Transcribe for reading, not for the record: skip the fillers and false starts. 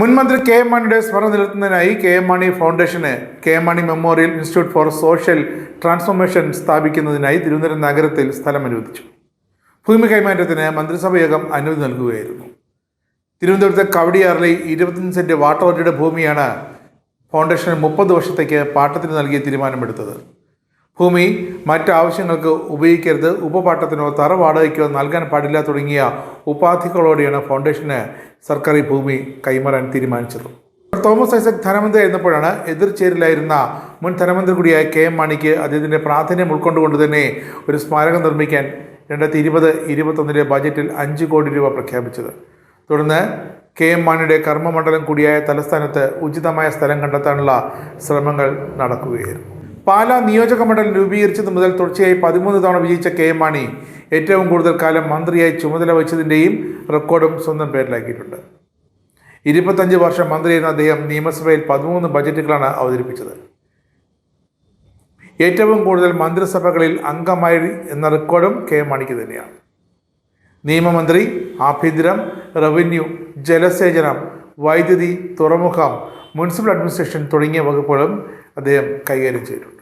മുൻമന്ത്രി K M മാണിയുടെ സ്മരണ നിലനിർത്തുന്നതിനായി കെ എം മാണി ഫൗണ്ടേഷന് K M Mani memorial institute for social transformation സ്ഥാപിക്കുന്നതിനായി തിരുവനന്തപുരം നഗരത്തിൽ സ്ഥലം അനുവദിച്ചു. ഭൂമി കൈമാറ്റത്തിന് മന്ത്രിസഭ യോഗം അനുമതി നൽകുകയായിരുന്നു. തിരുവനന്തപുരത്തെ കവടിയാറിലെ 25 സെന്റ് വാട്ടർ അതോറിറ്റിയുടെ ഭൂമിയാണ് ഫൗണ്ടേഷന് 30 വർഷത്തേക്ക് പാട്ടത്തിന് നൽകിയ തീരുമാനമെടുത്തത്. ഭൂമി മറ്റ് ആവശ്യങ്ങൾക്ക് ഉപയോഗിക്കരുത്, ഉപപാട്ടത്തിനോ തറ വാടകയ്ക്കോ നൽകാൻ പാടില്ല തുടങ്ങിയ ഉപാധികളോടെയാണ് ഫൗണ്ടേഷന് സർക്കാർ ഈ ഭൂമി കൈമാറാൻ തീരുമാനിച്ചത്. തോമസ് ഐസക് ധനമന്ത്രി ആയിരുന്നപ്പോഴാണ് എതിർചേരിലായിരുന്ന മുൻ ധനമന്ത്രി കൂടിയായ കെ എം മാണിക്ക് അദ്ദേഹത്തിൻ്റെ പ്രാധാന്യം ഉൾക്കൊണ്ടുകൊണ്ട് തന്നെ ഒരു സ്മാരകം നിർമ്മിക്കാൻ 2020-21 ബജറ്റിൽ 5 കോടി രൂപ പ്രഖ്യാപിച്ചത്. തുടർന്ന് കെ എം മാണിയുടെ കർമ്മമണ്ഡലം കൂടിയായ തലസ്ഥാനത്ത് ഉചിതമായ സ്ഥലം കണ്ടെത്താനുള്ള ശ്രമങ്ങൾ നടക്കുകയായിരുന്നു. പാലാ നിയോജക മണ്ഡലം രൂപീകരിച്ചത് മുതൽ തുടർച്ചയായി 13 തവണ വിജയിച്ച കെ എം മാണി ഏറ്റവും കൂടുതൽ കാലം മന്ത്രിയായി ചുമതല വഹിച്ചതിൻ്റെയും റെക്കോർഡും സ്വന്തം പേരിലാക്കിയിട്ടുണ്ട്. 25 വർഷം മന്ത്രിയായിരുന്ന അദ്ദേഹം നിയമസഭയിൽ 13 ബജറ്റുകളാണ് അവതരിപ്പിച്ചത്. ഏറ്റവും കൂടുതൽ മന്ത്രിസഭകളിൽ അംഗമായി എന്ന റെക്കോർഡും കെ എം മാണിക്ക് തന്നെയാണ്. നിയമമന്ത്രി, ആഭ്യന്തരം, റവന്യൂ, ജലസേചനം, വൈദ്യുതി, തുറമുഖം, മുനിസിപ്പൽ അഡ്മിനിസ്ട്രേഷൻ തുടങ്ങിയ വകുപ്പുകളും അദ്ദേഹം കൈകാര്യം ചെയ്തിട്ടുണ്ട്.